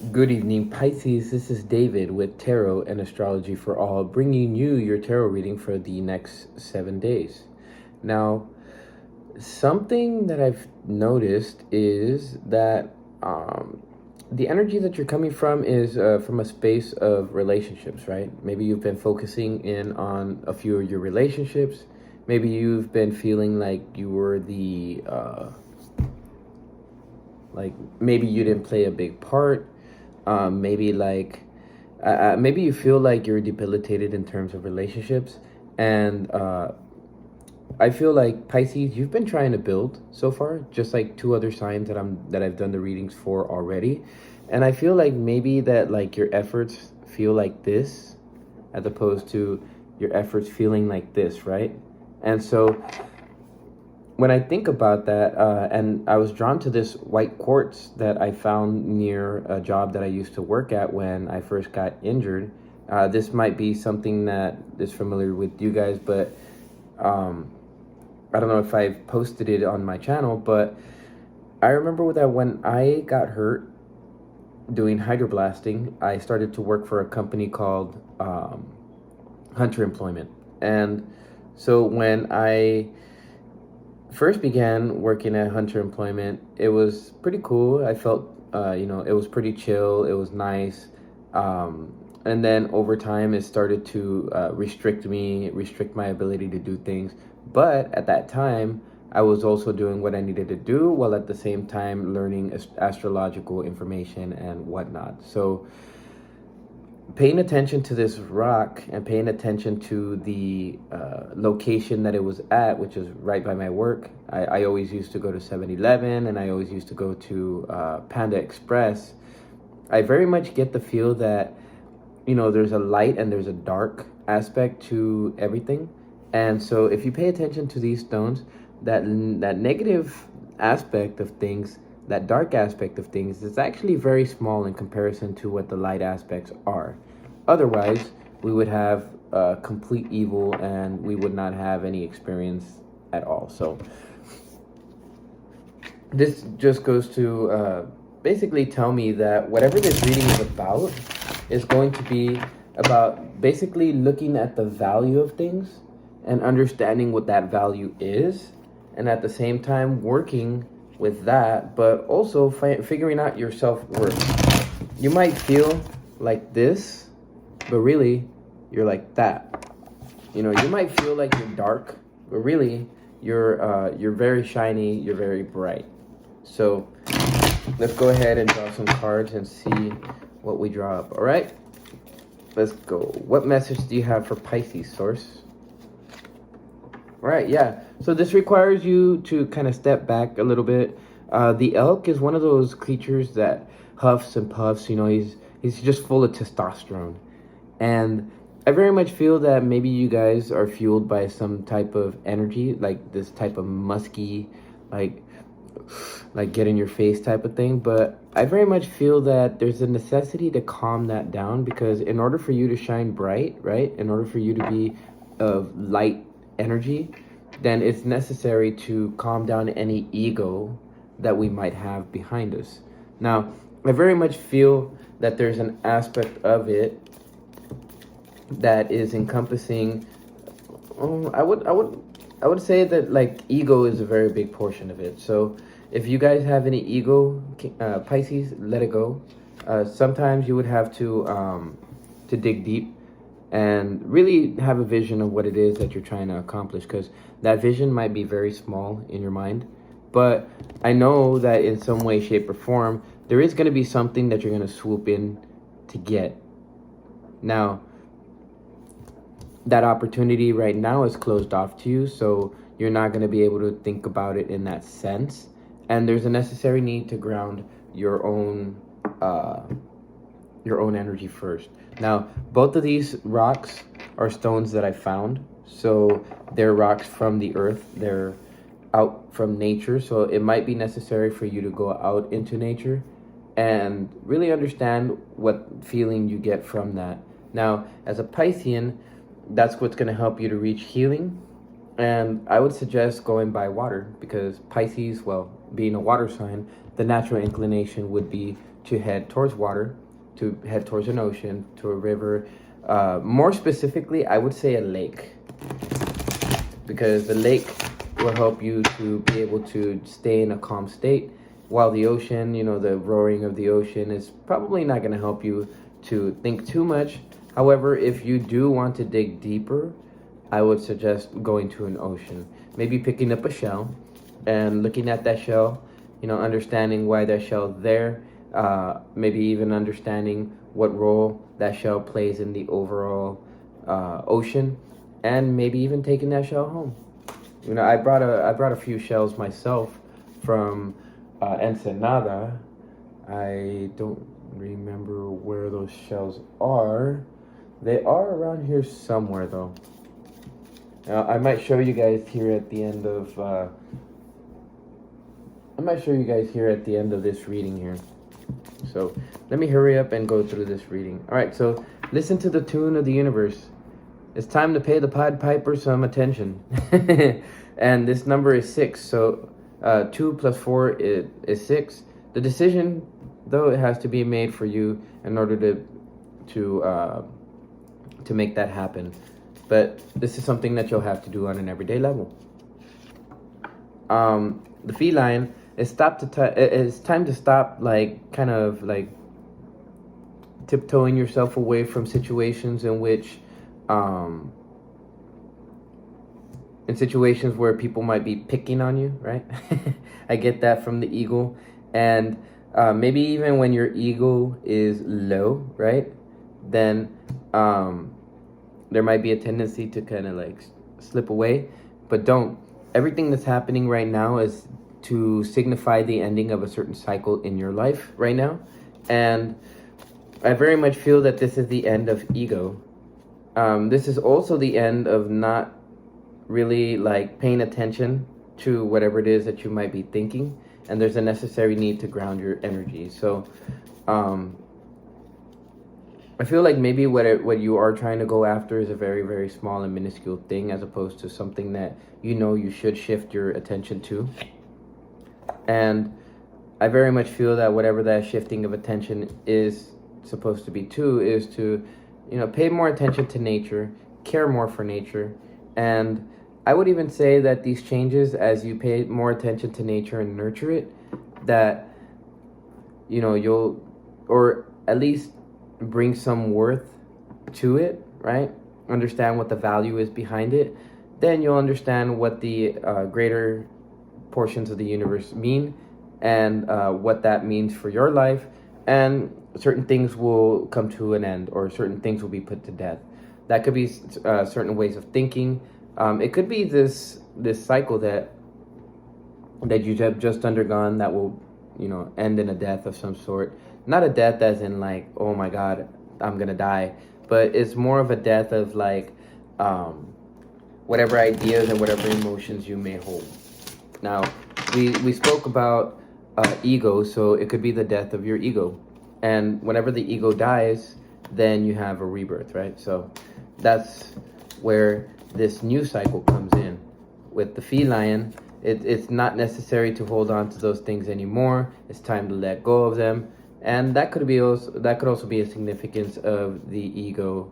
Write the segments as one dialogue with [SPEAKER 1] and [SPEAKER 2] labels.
[SPEAKER 1] Good evening, Pisces. This is David with Tarot and Astrology for All, bringing you your tarot reading for the next 7 days. Now, something that I've noticed is that the energy that you're coming from is from a space of relationships, right? Maybe you've been focusing in on a few of your relationships. Maybe you've been feeling like you were like maybe you didn't play a big part. Maybe maybe you feel like you're debilitated in terms of relationships, and I feel like Pisces, you've been trying to build so far, just like two other signs that I've done the readings for already, and I feel like maybe that like your efforts feel like this, as opposed to your efforts feeling like this, right? And so when I think about that, and I was drawn to this white quartz that I found near a job that I used to work at when I first got injured. This might be something that is familiar with you guys, but I don't know if I've posted it on my channel, but I remember that when I got hurt doing hydroblasting, I started to work for a company called Hunter Employment. And so when I first began working at Hunter Employment, it was pretty cool. I felt, it was pretty chill. It was nice. And then over time, it started to restrict my ability to do things. But at that time, I was also doing what I needed to do while at the same time learning astrological information and whatnot. So paying attention to this rock and paying attention to the location that it was at, which is right by my work. I always used to go to 7-Eleven, and I always used to go to Panda Express. I very much get the feel that, there's a light and there's a dark aspect to everything. And so if you pay attention to these stones, that negative aspect of things, that dark aspect of things, is actually very small in comparison to what the light aspects are. Otherwise, we would have complete evil and we would not have any experience at all. So this just goes to basically tell me that whatever this reading is about is going to be about basically looking at the value of things and understanding what that value is, and at the same time working with that, but also figuring out your self-worth. You might feel like this, but really you're like that. You might feel like you're dark, but really you're very shiny, you're very bright. So let's go ahead and draw some cards and see what we draw up. All right, let's go. What message do you have for Pisces, source? Right, yeah. So this requires you to kind of step back a little bit. The elk is one of those creatures that huffs and puffs. He's just full of testosterone. And I very much feel that maybe you guys are fueled by some type of energy, like this type of musky, like get in your face type of thing. But I very much feel that there's a necessity to calm that down, because in order for you to shine bright, right, in order for you to be of light energy, then it's necessary to calm down any ego that we might have behind us. Now, I very much feel that there's an aspect of it that is encompassing. I would say that like ego is a very big portion of it. So if you guys have any ego, Pisces, let it go. Sometimes you would have to dig deep and really have a vision of what it is that you're trying to accomplish, because that vision might be very small in your mind. But I know that in some way, shape, or form, there is going to be something that you're going to swoop in to get. Now, that opportunity right now is closed off to you, so you're not going to be able to think about it in that sense. And there's a necessary need to ground your own energy first. Now, both of these rocks are stones that I found. So they're rocks from the earth. They're out from nature. So it might be necessary for you to go out into nature and really understand what feeling you get from that. Now, as a Piscean, that's what's going to help you to reach healing. And I would suggest going by water, because Pisces, well, being a water sign, the natural inclination would be to head towards water, to head towards an ocean, to a river. More specifically, I would say a lake, because the lake will help you to be able to stay in a calm state, while the ocean, the roaring of the ocean is probably not going to help you to think too much. However, if you do want to dig deeper, I would suggest going to an ocean. Maybe picking up a shell and looking at that shell, understanding why that shell's there, maybe even understanding what role that shell plays in the overall ocean, and maybe even taking that shell home. I brought a few shells myself from Ensenada. I don't remember where those shells are. They are around here somewhere, though. I might show you guys here at the end of. I might show you guys here at the end of this reading here. So let me hurry up and go through this reading. All right. So listen to the tune of the universe. It's time to pay the Pied Piper some attention. And this number is 6. So 2 plus 4 is 6. The decision, though, it has to be made for you in order to make that happen. But this is something that you'll have to do on an everyday level. The feline, it's time to stop, kind of tiptoeing yourself away from situations in which, in situations where people might be picking on you, right? I get that from the eagle. And maybe even when your ego is low, right? Then there might be a tendency to kind of slip away, but don't. Everything that's happening right now is to signify the ending of a certain cycle in your life right now. And I very much feel that this is the end of ego. This is also the end of not really paying attention to whatever it is that you might be thinking. And there's a necessary need to ground your energy. So I feel like maybe what you are trying to go after is a very, very small and minuscule thing, as opposed to something that you should shift your attention to. And I very much feel that whatever that shifting of attention is supposed to be is to, pay more attention to nature, care more for nature. And I would even say that these changes, as you pay more attention to nature and nurture it, that, you'll, or at least bring some worth to it, right? Understand what the value is behind it. Then you'll understand what the greater portions of the universe mean, and what that means for your life. And certain things will come to an end, or certain things will be put to death. That could be certain ways of thinking. It could be this cycle that you have just undergone that will, end in a death of some sort. Not a death as in oh my God, I'm gonna die, but it's more of a death of whatever ideas and whatever emotions you may hold. Now, we spoke about ego, so it could be the death of your ego. And whenever the ego dies, then you have a rebirth, right? So that's where this new cycle comes in. With the feline, it's not necessary to hold on to those things anymore. It's time to let go of them. And that could also be a significance of the ego,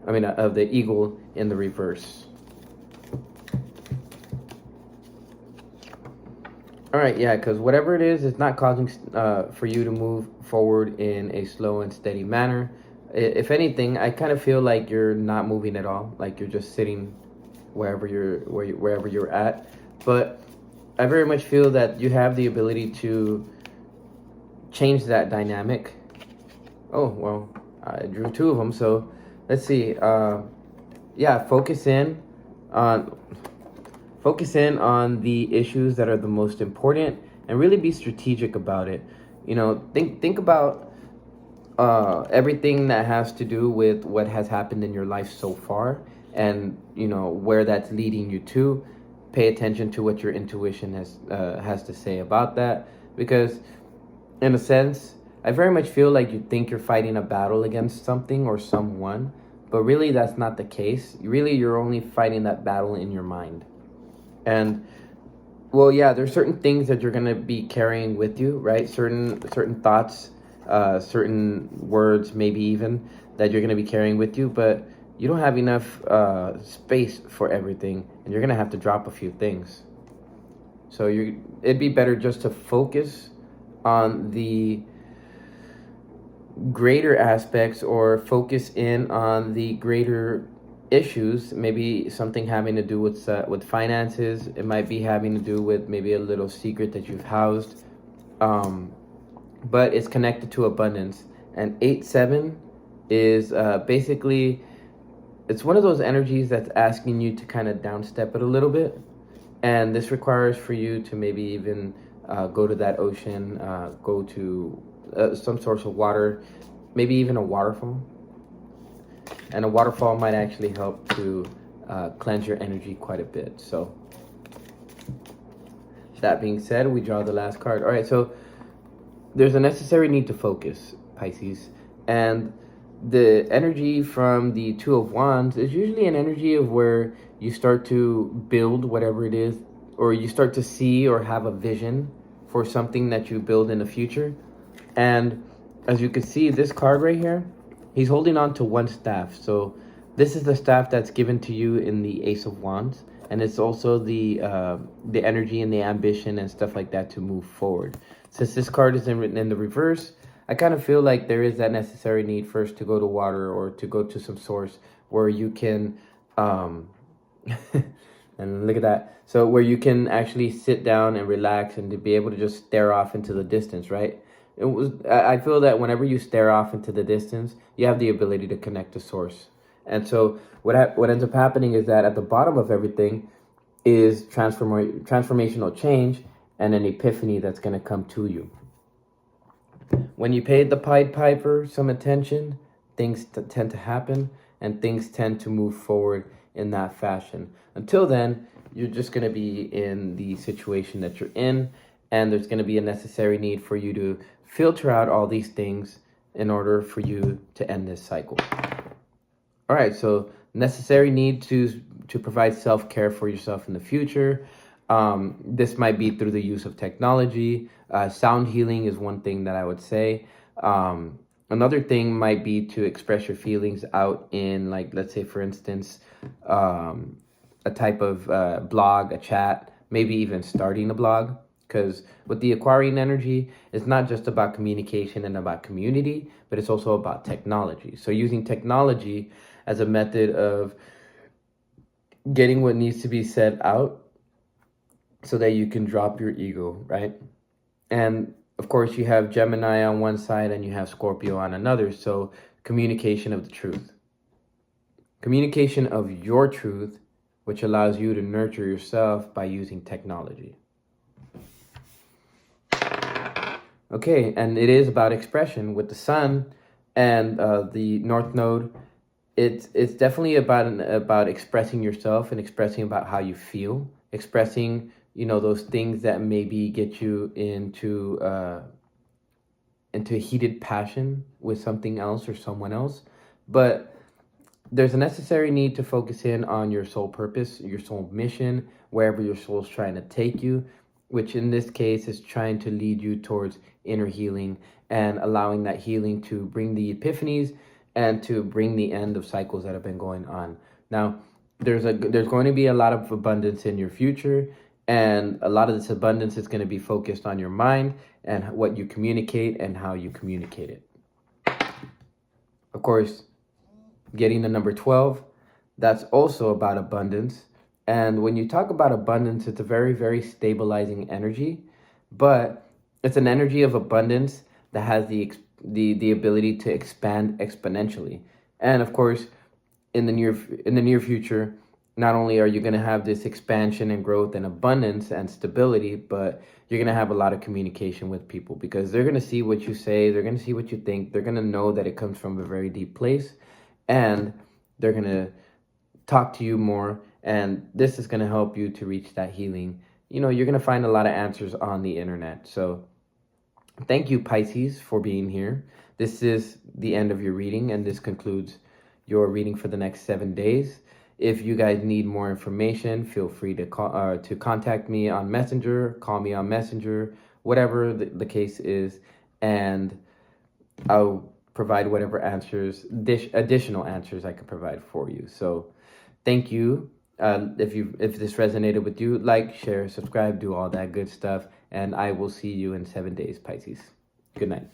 [SPEAKER 1] of the eagle in the reverse. All right, yeah, because whatever it is, it's not causing for you to move forward in a slow and steady manner. If anything, I kind of feel like you're not moving at all, like you're just sitting wherever you're at. But I very much feel that you have the ability to change that dynamic. Oh, well, I drew 2 of them, so let's see. Focus in on the issues that are the most important, and really be strategic about it. Think about everything that has to do with what has happened in your life so far, and where that's leading you to. Pay attention to what your intuition has to say about that, because in a sense, I very much feel like you think you're fighting a battle against something or someone, but really that's not the case. Really, you're only fighting that battle in your mind. And well, yeah, there's certain things that you're going to be carrying with you, right? Certain thoughts certain words, maybe even that you're going to be carrying with you, but you don't have enough space for everything, and you're going to have to drop a few things. So it'd be better just to focus on the greater aspects, or focus in on the greater issues. Maybe something having to do with finances. It might be having to do with maybe a little secret that you've housed, but it's connected to abundance. And 8-7 is basically, it's one of those energies that's asking you to kind of downstep it a little bit, and this requires for you to maybe even go to that ocean, go to some source of water, maybe even a waterfall. And a waterfall might actually help to cleanse your energy quite a bit. So that being said, we draw the last card. All right, so there's a necessary need to focus, Pisces. And the energy from the Two of Wands is usually an energy of where you start to build whatever it is, or you start to see or have a vision for something that you build in the future. And as you can see, this card right here, he's holding on to one staff. So this is the staff that's given to you in the Ace of Wands, and it's also the energy and the ambition and stuff like that to move forward. Since this card is written in the reverse, I kind of feel like there is that necessary need first to go to water, or to go to some source where you can and look at that. So where you can actually sit down and relax, and to be able to just stare off into the distance, right? I feel that whenever you stare off into the distance, you have the ability to connect to source. And so what ends up happening is that at the bottom of everything is transformational change and an epiphany that's going to come to you. When you pay the Pied Piper some attention, things tend to happen, and things tend to move forward in that fashion. Until then, you're just going to be in the situation that you're in, and there's going to be a necessary need for you to filter out all these things in order for you to end this cycle. All right, so necessary need to provide self-care for yourself in the future. This might be through the use of technology. Sound healing is one thing that I would say. Another thing might be to express your feelings out in, like, let's say, for instance, a type of blog, a chat, maybe even starting a blog. Because with the Aquarian energy, it's not just about communication and about community, but it's also about technology. So using technology as a method of getting what needs to be said out so that you can drop your ego, right? And of course, you have Gemini on one side and you have Scorpio on another. So communication of the truth. Communication of your truth, which allows you to nurture yourself by using technology. Okay, and it is about expression with the Sun and the North Node. It's definitely about expressing yourself and expressing about how you feel, expressing, those things that maybe get you into heated passion with something else or someone else. But there's a necessary need to focus in on your soul purpose, your soul mission, wherever your soul's trying to take you, which in this case is trying to lead you towards inner healing and allowing that healing to bring the epiphanies and to bring the end of cycles that have been going on. Now, there's going to be a lot of abundance in your future, and a lot of this abundance is going to be focused on your mind and what you communicate and how you communicate it. Of course, getting the number 12, that's also about abundance. And when you talk about abundance, it's a very, very stabilizing energy, but it's an energy of abundance that has the ability to expand exponentially. And of course, in the near future, not only are you going to have this expansion and growth and abundance and stability, but you're going to have a lot of communication with people, because they're going to see what you say, they're going to see what you think, they're going to know that it comes from a very deep place, and they're going to talk to you more. And this is going to help you to reach that healing. You're going to find a lot of answers on the internet. So thank you, Pisces, for being here. This is the end of your reading, and this concludes your reading for the next 7 days. If you guys need more information, feel free to contact me on Messenger, call me on Messenger, whatever the case is. And I'll provide whatever additional answers I can provide for you. So thank you. If this resonated with you, like, share, subscribe, do all that good stuff, and I will see you in 7 days, Pisces. Good night.